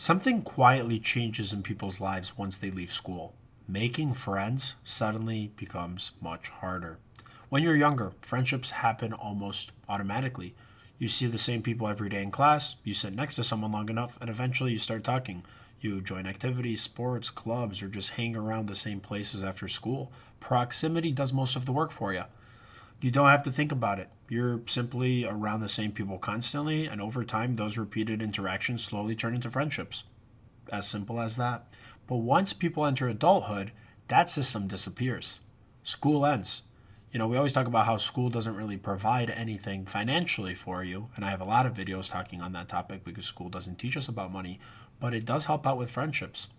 Something quietly changes in people's lives once they leave school. Making friends suddenly becomes much harder. When you're younger, friendships happen almost automatically. You see the same people every day in class, you sit next to someone long enough, and eventually you start talking. You join activities, sports, clubs, or just hang around the same places after school. Proximity does most of the work for you. You don't have to think about it. You're simply around the same people constantly, and over time, those repeated interactions slowly turn into friendships. As simple as that. But once people enter adulthood, that system disappears. School ends. We always talk about how school doesn't really provide anything financially for you, and I have a lot of videos talking on that topic because school doesn't teach us about money, but it does help out with friendships.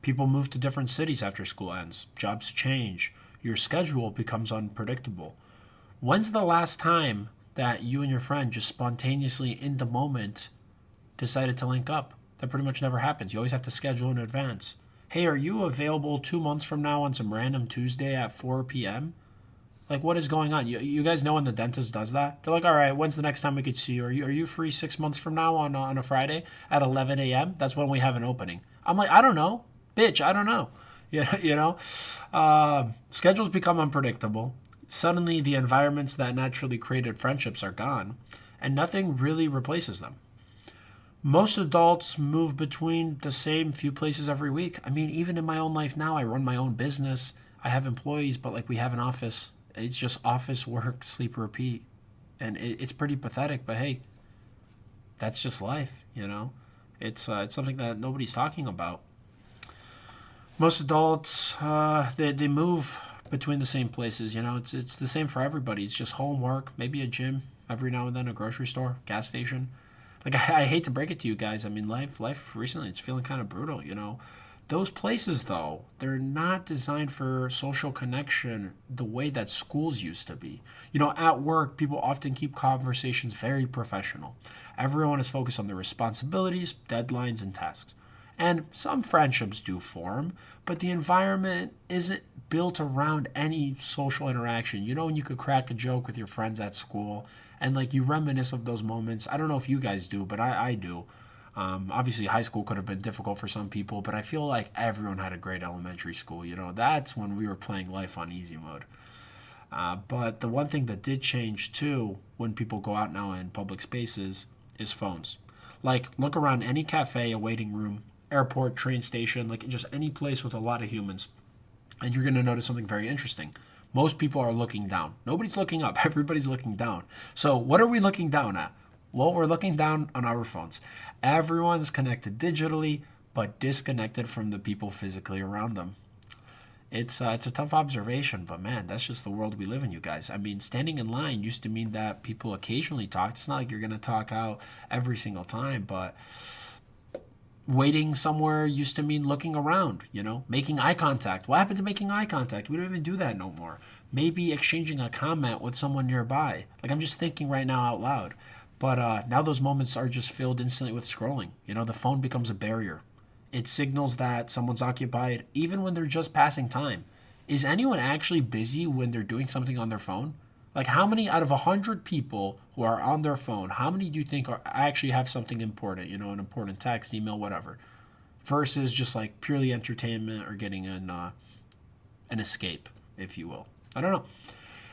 People move to different cities after school ends, jobs change, your schedule becomes unpredictable. When's the last time that you and your friend just spontaneously in the moment decided to link up? That pretty much never happens. You always have to schedule in advance. Hey, are you available 2 months from now on some random Tuesday at 4 p.m.? Like, what is going on? You guys know when the dentist does that? They're like, all right, when's the next time we could see you? Are you free 6 months from now on a Friday at 11 a.m.? That's when we have an opening. I'm like, I don't know. Bitch, I don't know. Yeah, schedules become unpredictable. Suddenly, the environments that naturally created friendships are gone, and nothing really replaces them. Most adults move between the same few places every week. I mean, even in my own life now, I run my own business. I have employees, but like we have an office. It's just office, work, sleep, repeat. And it's pretty pathetic, but hey, that's just life. It's something that nobody's talking about. Most adults, they move between the same places. It's the same for everybody. It's just home, work, maybe a gym, every now and then a grocery store, gas station. Like I hate to break it to you guys. I mean, life recently it's feeling kind of brutal. Those places though, they're not designed for social connection the way that schools used to be. At work, people often keep conversations very professional. Everyone is focused on their responsibilities, deadlines, and tasks. And some friendships do form, but the environment isn't built around any social interaction. When you could crack a joke with your friends at school and like you reminisce of those moments. I don't know if you guys do, but I do. Obviously, high school could have been difficult for some people, but I feel like everyone had a great elementary school. That's when we were playing life on easy mode. But the one thing that did change too when people go out now in public spaces is phones. Like, look around any cafe, a waiting room, airport, train station, like just any place with a lot of humans, and you're going to notice something very interesting. Most people are looking down. Nobody's looking up. Everybody's looking down. So, what are we looking down at? Well, we're looking down on our phones. Everyone's connected digitally, but disconnected from the people physically around them. It's a tough observation, but man, that's just the world we live in, you guys. I mean, standing in line used to mean that people occasionally talked. It's not like you're gonna talk out every single time, but waiting somewhere used to mean looking around, making eye contact. What happened to making eye contact? We don't even do that no more. Maybe exchanging a comment with someone nearby. Like, I'm just thinking right now out loud. But now those moments are just filled instantly with scrolling. The phone becomes a barrier. It signals that someone's occupied, even when they're just passing time. Is anyone actually busy when they're doing something on their phone? Like, how many out of 100 people who are on their phone, how many do you think actually have something important, an important text, email, whatever, versus just like purely entertainment or getting an escape, if you will? I don't know.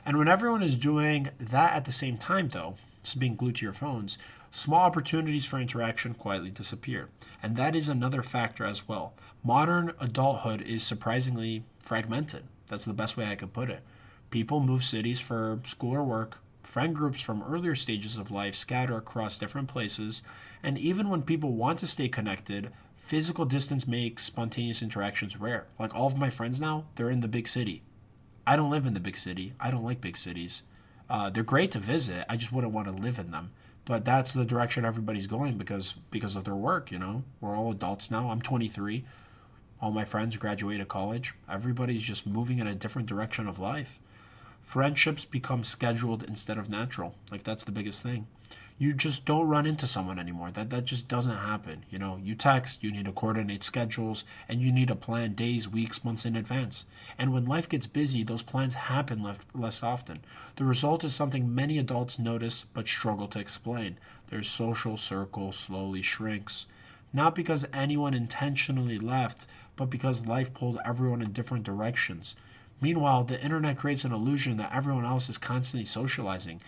And when everyone is doing that at the same time, though, just being glued to your phones, small opportunities for interaction quietly disappear. And that is another factor as well. Modern adulthood is surprisingly fragmented. That's the best way I could put it. People move cities for school or work. Friend groups from earlier stages of life scatter across different places. And even when people want to stay connected, physical distance makes spontaneous interactions rare. Like all of my friends now, they're in the big city. I don't live in the big city. I don't like big cities. They're great to visit. I just wouldn't want to live in them. But that's the direction everybody's going because of their work. We're all adults now. I'm 23. All my friends graduated college. Everybody's just moving in a different direction of life. Friendships become scheduled instead of natural. Like, that's the biggest thing. You just don't run into someone anymore. That just doesn't happen. You text, you need to coordinate schedules, and you need to plan days, weeks, months in advance. And when life gets busy, those plans happen less often. The result is something many adults notice but struggle to explain. Their social circle slowly shrinks. not because anyone intentionally left, but because life pulled everyone in different directions. Meanwhile, the internet creates an illusion that everyone else is constantly socializing.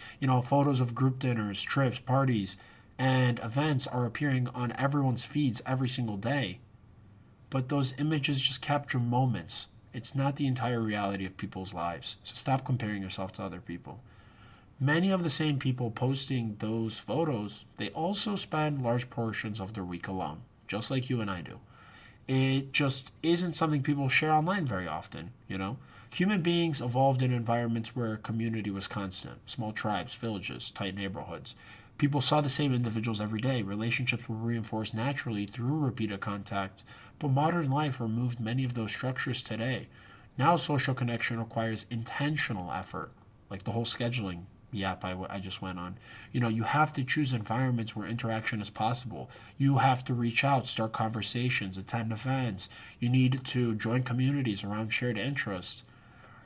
Photos of group dinners, trips, parties, and events are appearing on everyone's feeds every single day. But those images just capture moments. It's not the entire reality of people's lives. So stop comparing yourself to other people. Many of the same people posting those photos, they also spend large portions of their week alone, just like you and I do. It just isn't something people share online very often. Human beings evolved in environments where community was constant, small tribes, villages, tight neighborhoods. People saw the same individuals every day. Relationships were reinforced naturally through repeated contact, but modern life removed many of those structures today. Now, social connection requires intentional effort, like the whole scheduling yap I just went on. You have to choose environments where interaction is possible. You have to reach out, start conversations, attend events. You need to join communities around shared interests.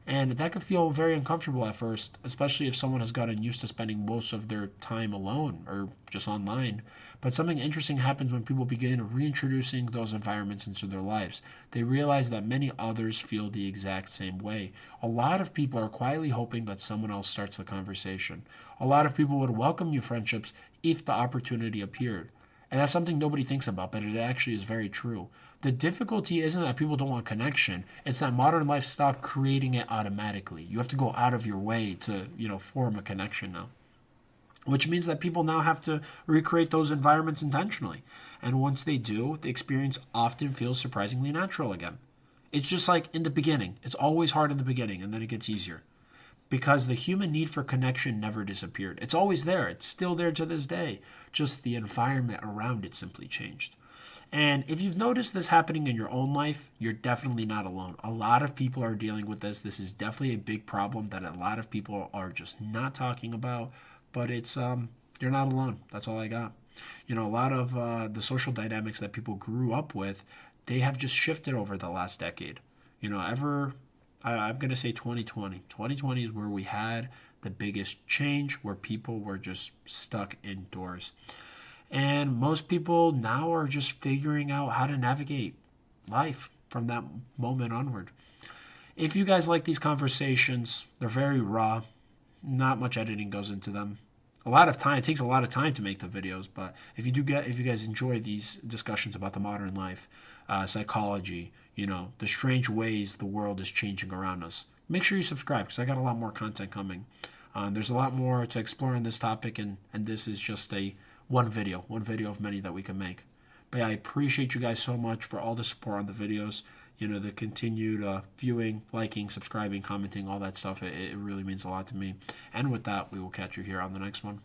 And that could feel very uncomfortable at first, especially if someone has gotten used to spending most of their time alone or just online. But something interesting happens when people begin reintroducing those environments into their lives. They realize that many others feel the exact same way. A lot of people are quietly hoping that someone else starts the conversation. A lot of people would welcome new friendships if the opportunity appeared. And that's something nobody thinks about, but it actually is very true. The difficulty isn't that people don't want connection, it's that modern life stopped creating it automatically. You have to go out of your way to form a connection now. Which means that people now have to recreate those environments intentionally. And once they do, the experience often feels surprisingly natural again. It's just like in the beginning. It's always hard in the beginning, and then it gets easier because the human need for connection never disappeared. It's always there. It's still there to this day. Just the environment around it simply changed. And if you've noticed this happening in your own life, you're definitely not alone. A lot of people are dealing with this. This is definitely a big problem that a lot of people are just not talking about. But it's you're not alone. That's all I got. A lot of the social dynamics that people grew up with, they have just shifted over the last decade. I'm going to say 2020. 2020 is where we had the biggest change, where people were just stuck indoors. And most people now are just figuring out how to navigate life from that moment onward. If you guys like these conversations, they're very raw. Not much editing goes into them. A lot of time. It takes a lot of time to make the videos, but if you guys enjoy these discussions about the modern life, psychology, the strange ways the world is changing around us, make sure you subscribe because I got a lot more content coming. There's a lot more to explore in this topic, and this is just one video of many that we can make. But yeah, I appreciate you guys so much for all the support on the videos. The continued viewing, liking, subscribing, commenting, all that stuff. It really means a lot to me. And with that, we will catch you here on the next one.